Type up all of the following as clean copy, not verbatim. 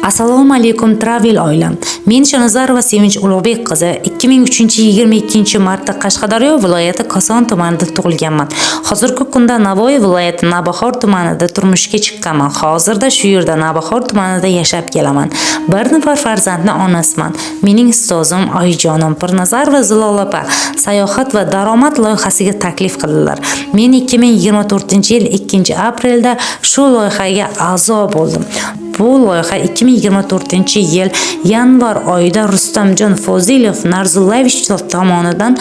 Assalomu alaykum Travel oilam. Men Shanazarova Sevinch Ulug'bek qizi 2003-22 martda Qashqadaryo viloyati Koson tumanida tug'ilganman. Hozirgi kunda Navoiy viloyati Navbahor tumanida turmushga chiqqanman. Hozirda shu yerda Navbahor tumanida yashab kelaman. Bir nafar farzandning onasiman. Mening ustozim Oyijonim Pirnazar va Zilola opa sayohat va daromad loyihasiga taklif qildilar. Men 2024-yil 2-aprelda shu loyihaga a'zo bo'ldim. Bu loyiha 2024-yil yanvar oyida Rustamjon Fozilov Narzullayevich tomonidan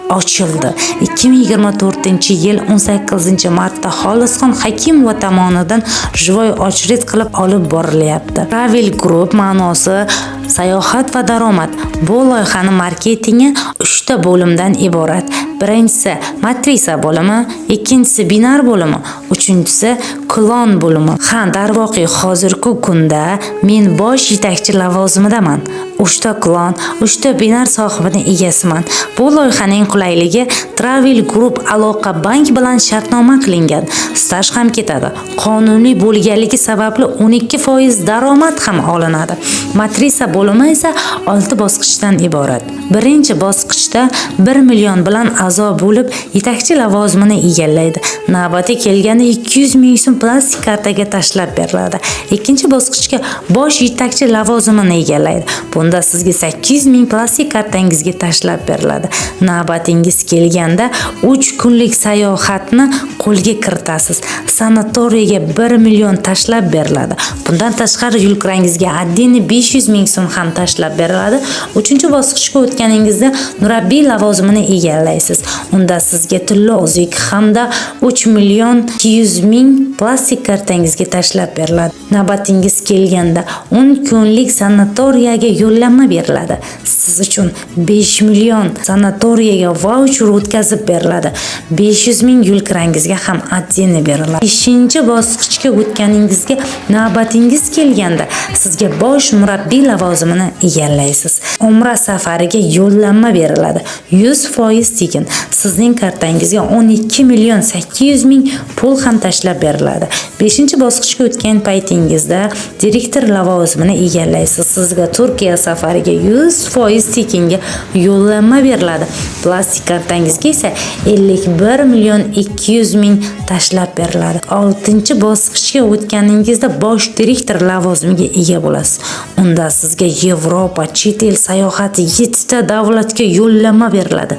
ochildi. 2024-yil 18-martda Xolisxon Hakimova tomonidan живой очередь qilib olib borilyapti. Travel Group ma'nosi sayohat va daromad. Bu loyihaning marketingi 3 ta bo'limdan iborat. Birinchisi matrisa bo'limi, ikkinchisi binar bo'limi, uchinchisi klon bo'limi. Darvoqe hozirgi kunda men bosh yetakchi lavozimidaman. 3 ta klon, 3 ta binar sohibining egasiman. Bu loyihaning qulayligi Travel Group aloqa bank bilan shartnoma qilingan. Staj ham ketadi. Qonuniy bo'lganligi sababli 12% daromad ham olinadi. Matrisa bo'limi esa 6 bosqichdan iborat. Birinchi bosqichda 1 million bilan a'zo bo'lib yetakchi lavozimini egallaydi. Navbati kelganda 200 ming so'm plastik kartaga tashlab beriladi. Ikkinchi bosqichga bosh yetakchi lavozimini egallaydi. Bunda sizga 800 ming plastik kartangizga tashlab beriladi. Navbatingiz kelganda 3 kunlik sayohatni qo'lga kiritasiz. Sanatoriyga 1 million tashlab beriladi. Bundan tashqari yulkurangizga addini 500 ming so'm ham tashlab beriladi. 3-bosqichga o'tganingizda murabbiy lavozimini egallaysiz. Unda sizga tilla o'zik hamda 3 million 200 ming plastik kartangizga tashlab beriladi. Navbatingiz kelganda 10 kunlik sanatoriyaga yo'llanma beriladi. Siz uchun 5 million sanatoriyaga voucher o'tkazib beriladi. 500 ming yulkurangizga ham addini beriladi. 5-bosqichga o'tganingizga navbatingiz kelganda sizga bosh murabbiy lavozimini egallaysiz. Umra safariga yo'llanma beriladi. 100% tekin. Sizning kartangizga 12 million 800 ming pul ham tashlab beriladi. 5-bosqichga o'tgan paytingizda direktor lavozimini egallaysiz. Sizga Turkiya safariga 100% tekinga yo'llanma beriladi. Plastik kartangizga esa 51 million 200 ming tashlab beriladi. 6-bosqichga o'tganingizda bosh direktor lavozimiga ega bo'lasiz. Unda sizga Yevropa, chet el sayohati 7 ta davlatga yo'llanma beriladi.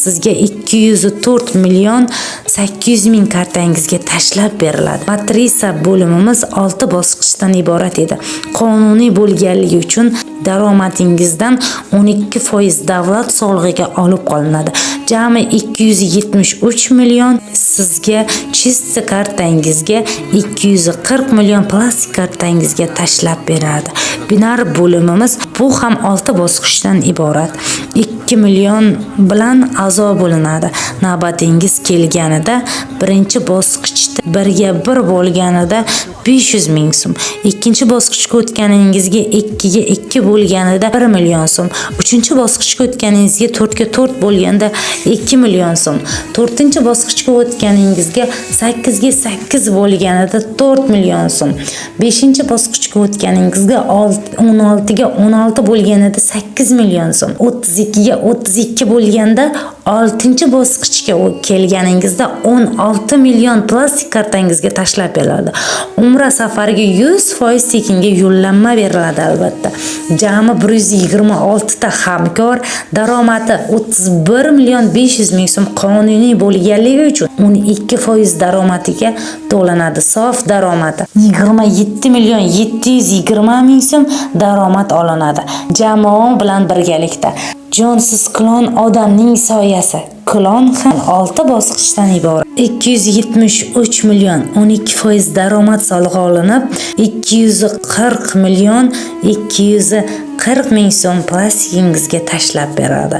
Sizga 204 million 800 ming kartangizga tashlab beriladi. Matrisa bo'limimiz 6 bosqichdan iborat edi. Qonuniy bo'lganligi uchun daromadingizdan 12% davlat solig'iga olib qolinadi. Jami 273 million sizga chista kartangizga 240 million plastik kartangizga tashlab beradi. Binar bo'limimiz bu ham 6 bosqichdan iborat. 2 million bilan a'zo bo'linadi. Navbatingiz kelganida birinchi bosqichda 1/1 bo'lganida 500 ming so'm, ikkinchi bosqichga o'tganingizga 2/2 bo'lganida 1 million so'm, uchinchi bosqichga o'tganingizga 4/4 bo'lganda 2 million so'm, to'rtinchi bosqichga o'tganingizga 8/8 bo'lganida 4 million so'm, 5-bosqichga o'tganingizga 16/16 bo'lganida 8 million so'm, 32/32 bo'lganda 6-bosqichga kelganingizda 16 million plastik kartangizga tashlab beriladi. Umra safariga 100% tekinga yo'llanma beriladi albatta. Jami 126 ta hamkor, daromadi 31 million 500 ming so'm qonuniy bo'lganligi uchun 12% daromadiga to'lanadi. Sof daromadi 27 million 720 ming so'm daromad olinadi. Jamoa bilan birgalikda jonsiz klon odamning soyasi. Klon ham 6 bosqichdan iborat. 273 million 12% daromad solig'i olinib, 240 million 240 ming so'm plastikingizga tashlab beradi.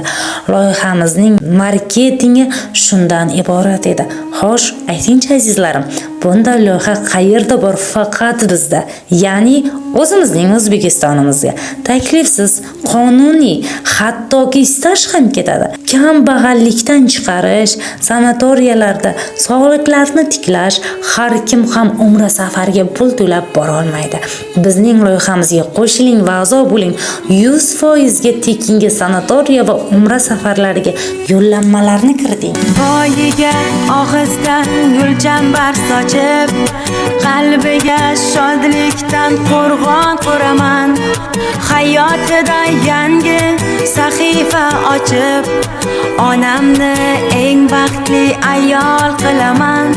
Loyihamizning marketingi shundan iborat edi. Xo'sh, aytingchi azizlarim, bunday loyiha qayerda bor? Faqat bizda, ya'ni o'zimizning O'zbekistonimizga. Taklifsiz, qonuniy, hattoki staj ham ketadi. Kambag'allikdan ishdan chiqarish, sanatoriyalarda sog'liqlarni tiklash, har kim ham umra safariga pul to'lab bora olmaydi. Bizning loyihamizga qo'shiling va a'zo bo'ling. 100% ga tekinga sanatoriya va umra safarlariga yo'llanmalarni kiriting. Boyiga og'izdan gulchambar sochib, qalbiga shodlikdan qo'rg'on quraman. Hayotida yangi sahifa ochib, onamni eng baxtli ayol qilaman.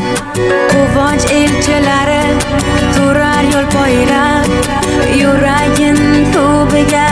Quvonch elchilari turar yo'l poylab, yuragim tubiga